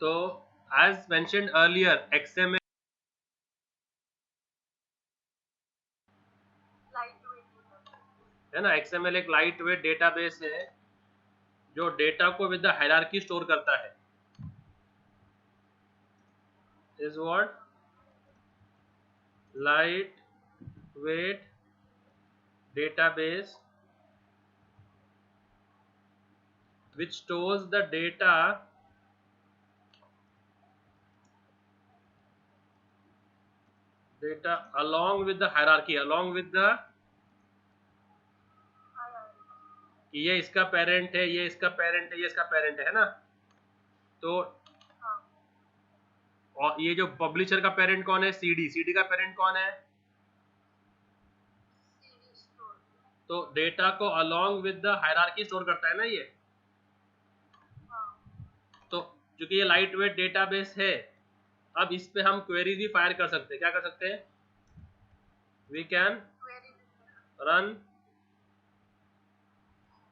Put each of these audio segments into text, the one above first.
तो as mentioned earlier, XML है ना, XML एक लाइट वेट डेटाबेस है जो डेटा को विद द हायरार्की स्टोर करता है. Is what light weight database which stores the data along with the hierarchy, along with the ये इसका पेरेंट है, ये इसका पेरेंट है, ये इसका पेरेंट है ना. तो और ये जो पब्लिशर का पेरेंट कौन है? सीडी का पेरेंट कौन है? तो डेटा को along with the hierarchy store करता है ना ये. तो क्योंकि ये लाइट वेट डेटाबेस है, अब इस पे हम क्वेरीज भी फायर कर सकते हैं. क्या कर सकते हैं? We can run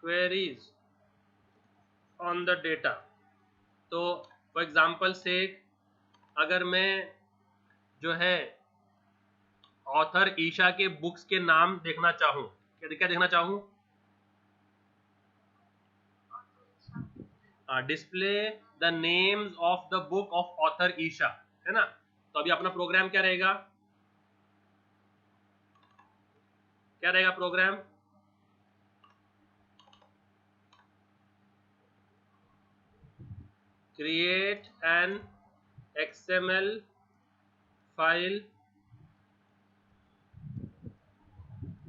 queries on the data. तो फॉर एग्जाम्पल से अगर मैं जो है ऑथर ईशा के बुक्स के नाम देखना चाहूँ, क्या देखना चाहूँ? Display the names of the book of author Isha, है ना. तो अभी अपना प्रोग्राम क्या रहेगा? क्या रहेगा program? Create an XML file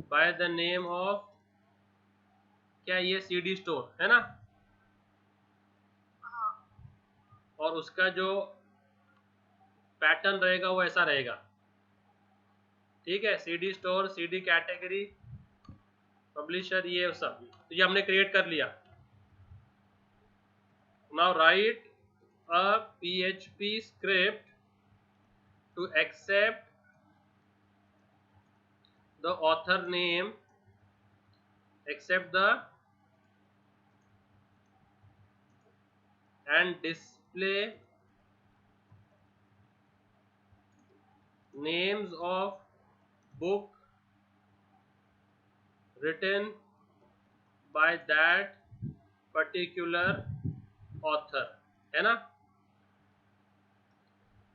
by the name of, क्या ये CD स्टोर है ना. और उसका जो पैटर्न रहेगा वो ऐसा रहेगा. ठीक है, CD store, CD category, publisher, ये सब. तो ये हमने क्रिएट कर लिया. Now write a PHP script to accept the author name, accept the and display names of book written by that particular author, है ना.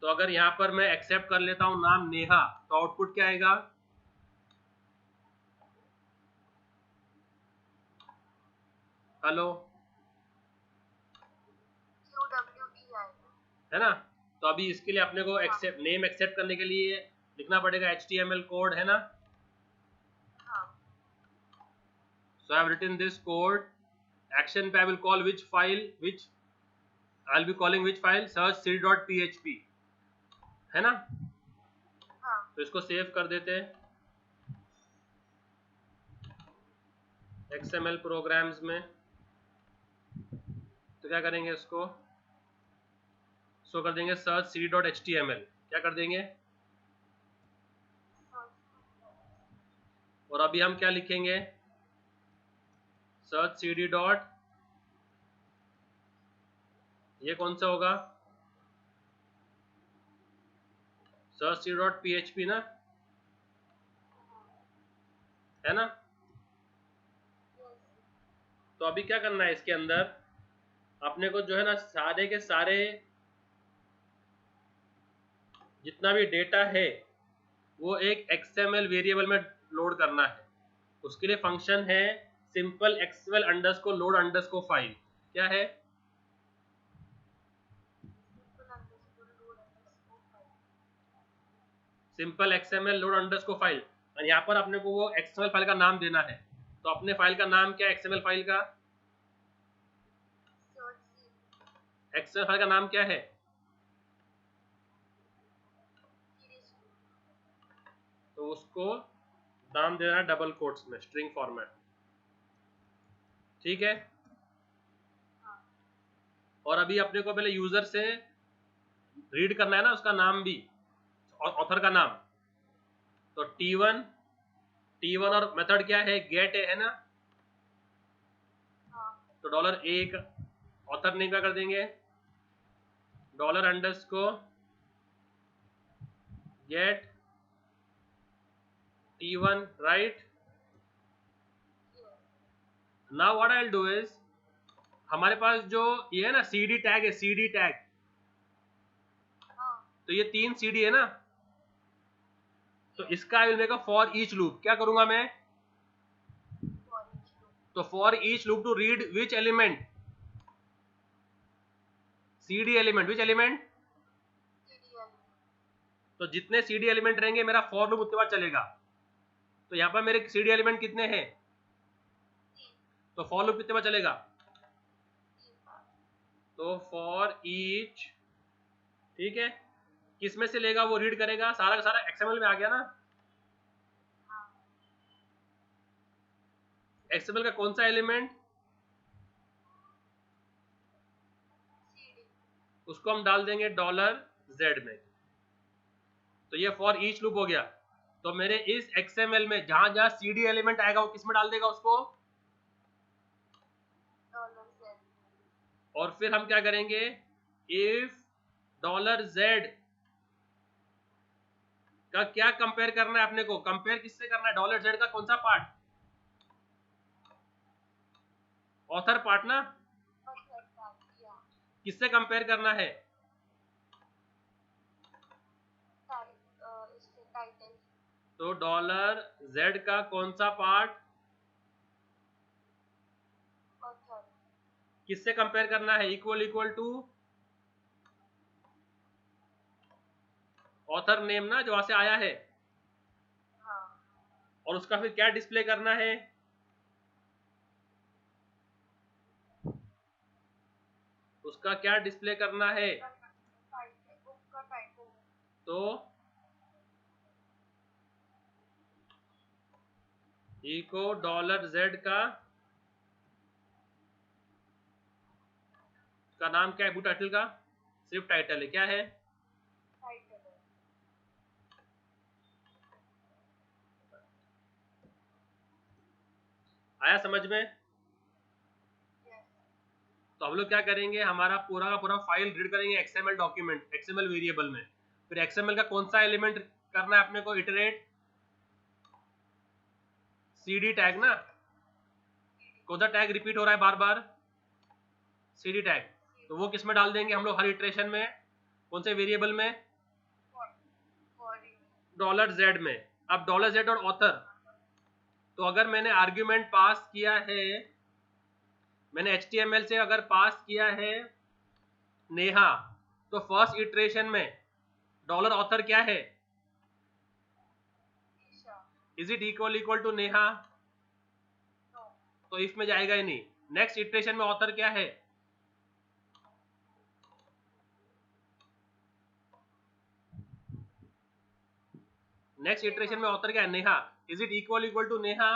तो अगर यहां पर मैं एक्सेप्ट कर लेता हूं नाम नेहा, तो आउटपुट क्या आएगा? हेलो, है ना. तो अभी इसके लिए अपने को एक्सेप्ट नेम एक्सेप्ट करने के लिए लिखना पड़ेगा HTML कोड, है ना. So I have written this code. Action पे I will call which file, which I will be calling which file? search cd.php, है ना. तो इसको सेव कर देते हैं XML प्रोग्राम्स में. तो क्या करेंगे, इसको कर देंगे search cd.html. क्या कर देंगे? और अभी हम क्या लिखेंगे? search cd. ये कौन सा होगा? search cd.php ना, है ना. तो अभी क्या करना है इसके अंदर, अपने को जो है ना सारे के सारे जितना भी डेटा है वो एक XML वेरिएबल में लोड करना है. उसके लिए फंक्शन है simple XML underscore load underscore file. क्या है? Simple XML load underscore file. और यहाँ पर अपने को वो XML फाइल का नाम देना है. तो अपने फाइल का नाम क्या है? XML फाइल का नाम क्या है? तो उसको नाम देना है डबल कोट्स में, स्ट्रिंग फॉर्मेट. ठीक है. और अभी अपने को पहले यूजर से रीड करना है ना उसका नाम भी, ऑथर का नाम. तो T1 और मेथड क्या है? गेट है ना. तो $A ऑथर नेम क्या कर देंगे? Dollar underscore get T1, right? Now what I'll do is, हमारे पास जो ये है ना CD टैग है, CD टैग, तो ये 3 CD है ना, तो इसका I will make a for each loop. क्या करूंगा मैं? तो for each loop to read which element? CD element. Which element? तो जितने CD एलिमेंट रहेंगे मेरा फॉर लूप उतने बार चलेगा. तो यहाँ पर मेरे CD एलिमेंट कितने हैं? तो फॉर लूप कितने बार चलेगा? तो फॉर ईच, ठीक है, किस में से लेगा वो रीड करेगा? सारा का सारा XML में आ गया ना. XML का कौन सा एलिमेंट? उसको हम डाल देंगे $Z में. तो ये फॉर ईच लूप हो गया. तो मेरे इस XML में जहां जहां CD एलिमेंट आएगा वो किस में डाल देगा उसको? $Z. और फिर हम क्या करेंगे? इफ $Z का क्या कंपेयर करना है अपने को? कंपेयर किससे करना है? $Z का कौन सा पार्ट? ऑथर पार्ट ना. किससे कंपेयर करना है? तो $Z का कौन सा पार्ट किससे कंपेयर करना है? इक्वल टू ऑथर नेम ना, जो वहां से आया है. और उसका फिर क्या डिस्प्ले करना है? उसका क्या डिस्प्ले करना है? तो इको $Z का नाम क्या है? बुक टाइटल का सिर्फ टाइटल है. क्या है? आया समझ में? तो हम लोग क्या करेंगे? हमारा पूरा का पूरा फाइल रीड करेंगे XML डॉक्यूमेंट, XML वेरिएबल में. फिर XML का कौन सा एलिमेंट करना है अपने को? इटरेट CD टैग ना. कौन सा टैग रिपीट हो रहा है बार बार? CD tag. तो वो किस में डाल देंगे हम लोग हर इटरेशन में? कौन से वेरिएबल में? $Z में. अब $Z और ऑथर, तो अगर मैंने आर्ग्यूमेंट पास किया है, मैंने HTML से अगर पास किया है नेहा, तो फर्स्ट इटरेशन में $author क्या है? Is it equal to Neha? तो इफ में जाएगा ही नहीं. नेक्स्ट इटरेशन में ऑथर क्या है? नेक्स्ट इटरेशन में ऑथर क्या है? Neha. Is it equal to Neha?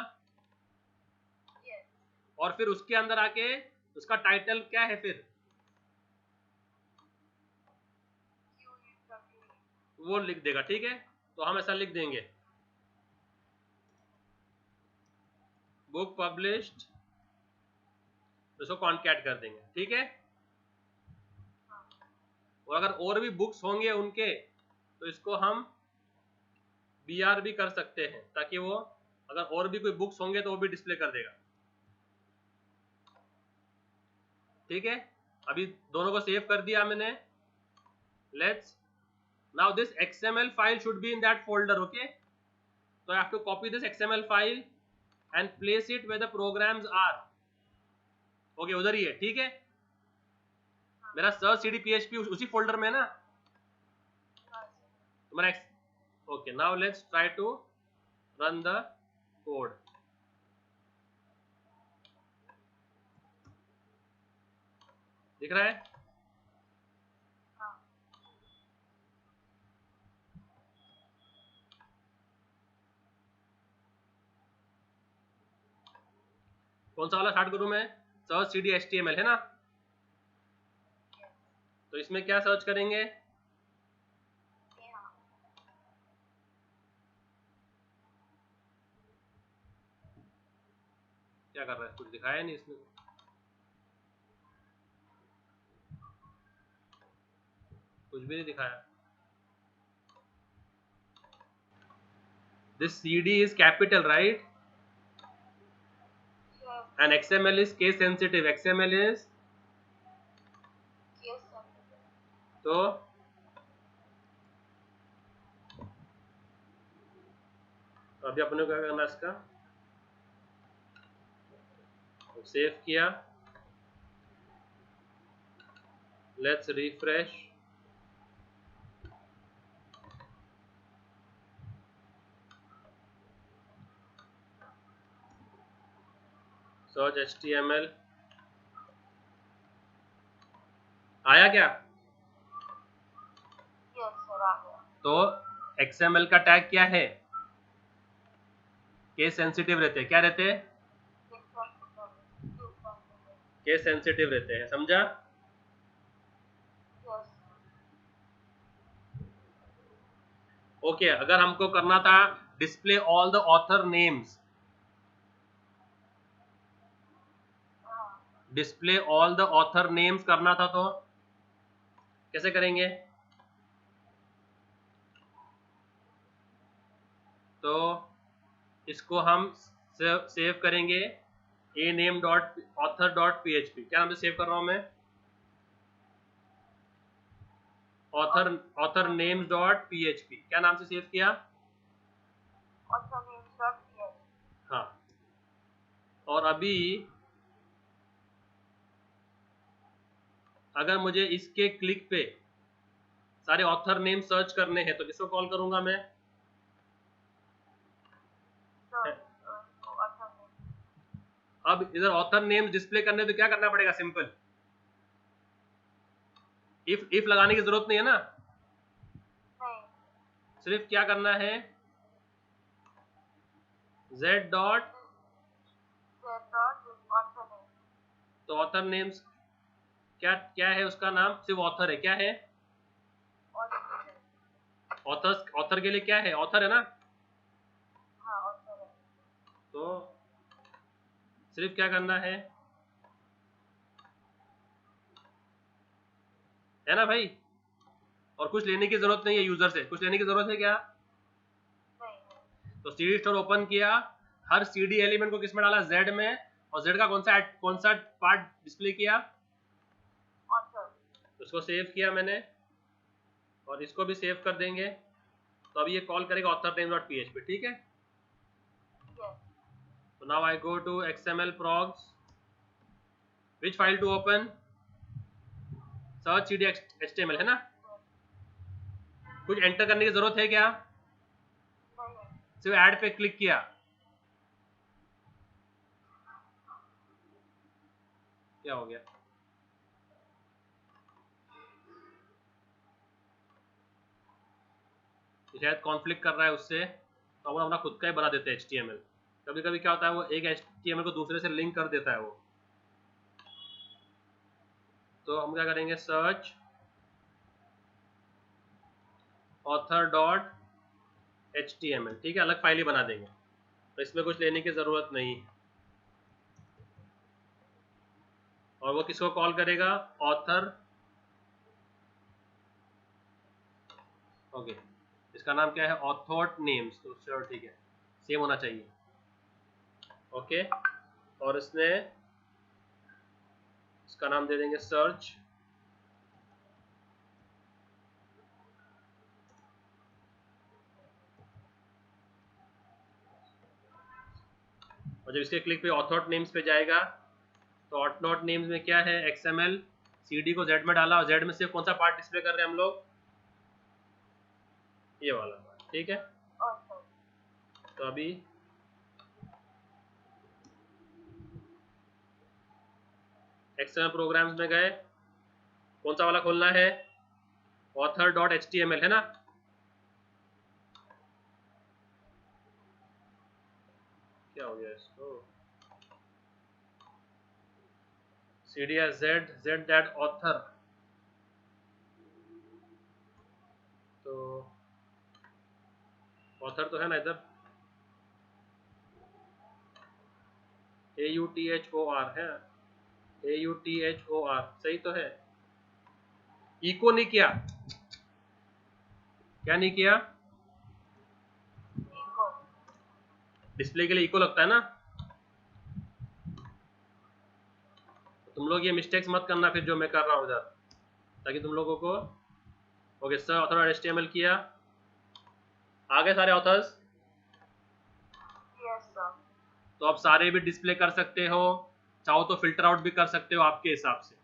और फिर उसके अंदर आके उसका टाइटल क्या है? फिर वो लिख देगा. ठीक है, तो हम ऐसा लिख देंगे, बुक पब्लिश्ड, इसको कॉन्कैट कर देंगे. ठीक है. और अगर और भी बुक्स होंगे उनके, तो इसको हम BR भी कर सकते हैं, ताकि वो अगर और भी कोई बुक्स होंगे तो वो भी डिस्प्ले कर देगा. ठीक है, अभी दोनों को सेव कर दिया मैंने. Let's now this XML file should be in that folder. Okay, so I have to copy this XML file and place it where the programs are. Okay, उधर ही है. ठीक है, मेरा सर्च CD PHP उसी फोल्डर में है ना. तुम्हारा okay. Now let's try to run the code. दिख रहा है? कौन सा वाला स्टार्ट करूं मैं? सर्च CD HTML है ना. तो इसमें क्या सर्च करेंगे? क्या कर रहा है? कुछ दिखाया नहीं इसने. कुछ भी नहीं दिखाया। This CD is capital, right? Yes. And XML is case sensitive. XML is Case sensitive. तो अभी अपने को क्या करना है इसका, सेव किया, लेट्स रिफ्रेश। सर्च HTML आया क्या? Yes sir, आ गया। तो XML का टैग क्या है? केस सेंसिटिव रहते हैं। क्या रहते हैं? Case sensitive. Case sensitive. Case sensitive रहते हैं, समझा? Yes. ओके अगर हमको करना था display all the author names, हाँ। Display all the author names करना था तो कैसे करेंगे? तो इसको हम सेव करेंगे a name dot author dot php। क्या नाम से सेव कर रहा हूं मैं? Author names dot php। क्या नाम से सेव किया? Author names dot PHP. हाँ। और अभी अगर मुझे इसके क्लिक पे सारे ऑथर नेम सर्च करने हैं तो किसको कॉल करूंगा मैं? Author name. अब इधर ऑथर नेम्स डिस्प्ले करने तो क्या करना पड़ेगा? सिंपल इफ लगाने की जरूरत नहीं है ना, नहीं। सिर्फ क्या करना है, z dot, Z dot author name. तो ऑथर नेम्स क्या क्या है उसका नाम? सिर्फ ऑथर है। क्या है? Author. ऑथर के लिए क्या है? ऑथर है ना। हाँ author है। तो सिर्फ क्या करना है ना भाई? और कुछ लेने की जरूरत नहीं है यूजर से। कुछ लेने की जरूरत है क्या? नहीं। तो CD स्टोर ओपन किया, हर CD एलिमेंट को किस में डाला? Z में। और Z का कौन सा पार्ट डिस्प्ले किया? Author. उसको सेव किया मैंने और इसको भी सेव कर देंगे। तो अभी ये कॉल करेगा ऑथर नेम डॉट php। ठीक है। Yes. So now I go to XML progs. Which file to open? Search CD HTML है ना। कुछ एंटर करने की जरूरत है क्या? नहीं। सिर्फ ऐड पे क्लिक किया। क्या हो गया? शायद कॉन्फ्लिक्ट कर रहा है उससे, तो हम अपना खुद का ही बना देते हैं HTML। कभी कभी क्या होता है वो एक HTML को दूसरे से लिंक कर देता है वो। तो हम क्या करेंगे, सर्च ऑथर डॉट HTML। ठीक है, अलग फाइल ही बना देंगे, तो इसमें कुछ लेने की जरूरत नहीं। और वो किसको कॉल करेगा? ऑथर। ओके, इसका नाम क्या है? Author names. तो चलो ठीक है, सेम होना चाहिए। ओके, और इसने इसका नाम दे देंगे सर्च। और जब इसके क्लिक पे ऑथर नेम्स पे जाएगा तो ऑथर नेम्स में क्या है? XML। CD को Z में डाला और Z में से कौन सा पार्ट डिस्प्ले कर रहे हैं हम लोग? ये वाला पार्ट। ठीक है। Author. तो अभी XML प्रोग्राम्स में गए, कौन सा वाला खोलना है? ऑथर डॉट HTML है ना। क्या हो गया इसको? CD है Z दैट ऑथर। तो ऑथर तो है ना इधर, AUTHOR है, AUTHOR सही तो है। इको नहीं किया, क्या नहीं किया? इको। डिस्प्ले के लिए इको लगता है ना। तुम लोग ये मिस्टेक्स मत करना फिर जो मैं कर रहा हूँ इधर, ताकि तुम लोगों को। ओके सर, ऑथर HTML किया, आगे सारे ऑथर्स। Yes sir. तो आप सारे भी डिस्प्ले कर सकते हो, चाहो तो फिल्टर आउट भी कर सकते हो आपके हिसाब से।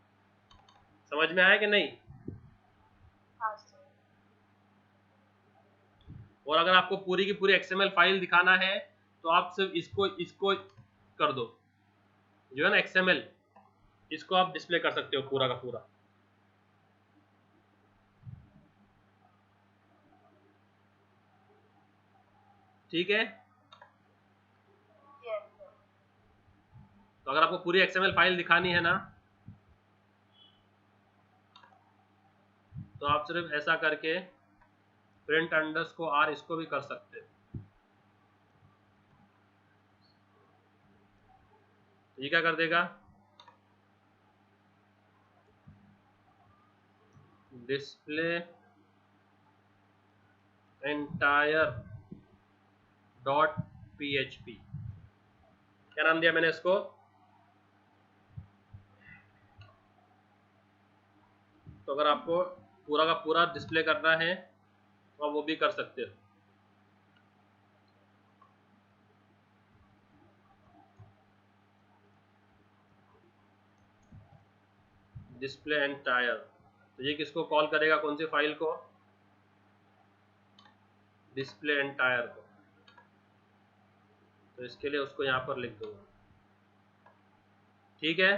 समझ में आया कि नहीं? हाँ सर। और अगर आपको पूरी की पूरी XML फाइल दिखाना है तो आप सिर्फ इसको कर दो, जो है ना XML, इसको आप डिस्प्ले कर सकते हो पूरा का पूरा। ठीक है। Yes sir. तो अगर आपको पूरी XML फाइल दिखानी है ना, तो आप सिर्फ ऐसा करके प्रिंट अंडरस्कोर R इसको भी कर सकते हो। ये क्या कर देगा? डिस्प्ले एंटायर .php, क्या नाम दिया मैंने इसको? तो अगर आपको पूरा का पूरा डिस्प्ले करना है तो आप वो भी कर सकते हो। डिस्प्ले एंटायर, तो ये किसको कॉल करेगा, कौन सी फाइल को? डिस्प्ले एंटायर को। तो इसके लिए उसको यहाँ पर लिख दूंगा। ठीक है।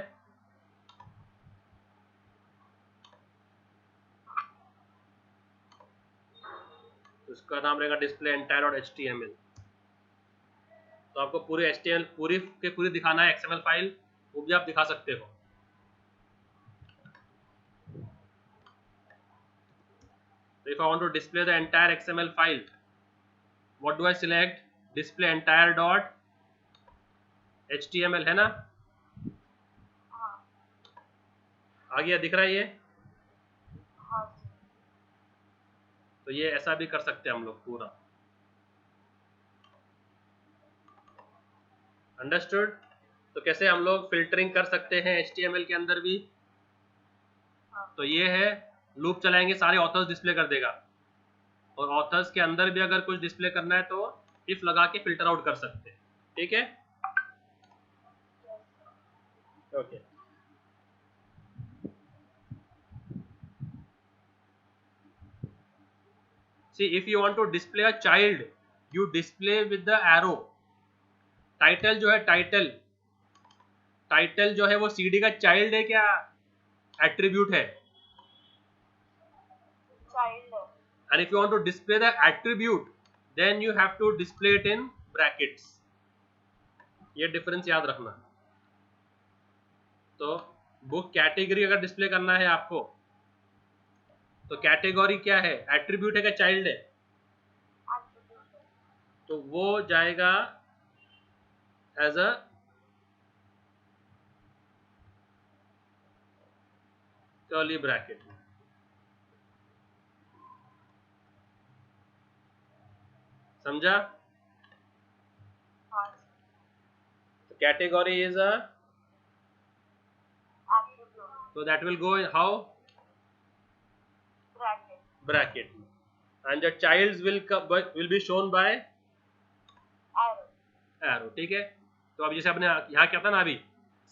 तो इसका नाम रहेगा डिस्प्ले एंटायर .html। तो आपको पूरी HTML पूरी के पूरी दिखाना है XML फाइल, वो भी आप दिखा सकते हो। So if I want to display the entire XML file, what do I select? Display entire .html है ना। हाँ। आ गया, दिख रहा है ये? हाँ सर। तो ये ऐसा भी कर सकते हैं हम लोग पूरा। अंडरस्टूड? तो कैसे हम लोग फिल्टरिंग कर सकते हैं HTML के अंदर भी। हाँ। तो ये है, लूप चलाएंगे, सारे ऑथर्स डिस्प्ले कर देगा, और ऑथर्स के अंदर भी अगर कुछ डिस्प्ले करना है तो इफ लगा के फिल्टर आउट कर सकते हैं। ठीक है। Yes sir. Okay. See, if you want to display a child, you display with the arrow. Title जो है, टाइटल जो है वो CD का चाइल्ड है क्या एट्रीब्यूट है? चाइल्ड है। And if you want to display the attribute, then you have to display it in brackets. ये डिफरेंस याद रखना। तो बुक कैटेगरी अगर डिस्प्ले करना है आपको, तो कैटेगरी क्या है, एट्रीब्यूट है क्या चाइल्ड है? एट्रीब्यूट है। तो वो जाएगा एज अ कर्ली ब्रैकेट में। समझा? हाँ सर। तो category is a, attribute. so that will go in how? Bracket. Bracket. And the childs will be shown by arrow. arrow. ठीक है। तो अब जैसे आपने यहाँ क्या था ना, अभी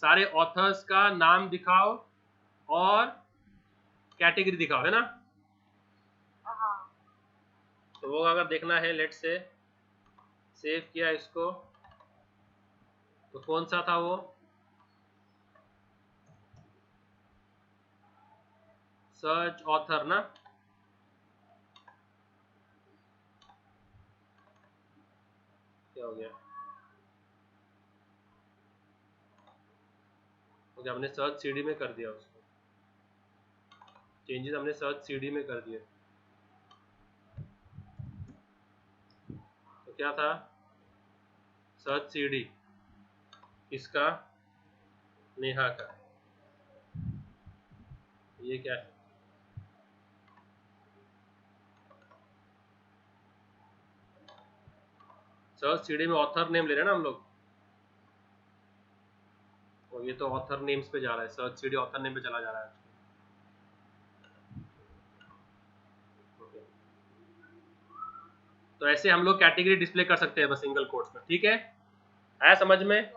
सारे ऑथर्स का नाम दिखाओ और कैटेगरी दिखाओ, है ना। हाँ। तो वो अगर देखना है, लेट से सेव किया इसको, तो कौन सा था वो? सर्च ऑथर ना। क्या हो गया? ओके, हमने सर्च CD में कर दिया उसको, चेंजेस हमने सर्च CD में कर दिए। तो क्या था? सर्च CD इसका, नेहा का, ये क्या है? सर्च सीडी में ऑथर नेम ले रहे हैं ना हम लोग, और ये तो ऑथर नेम्स पे जा रहा है, सर्च सीडी ऑथर नेम पे चला जा रहा है। Okay. तो ऐसे हम लोग कैटेगरी डिस्प्ले कर सकते हैं बस सिंगल कोट्स में, ठीक है, आया समझ में?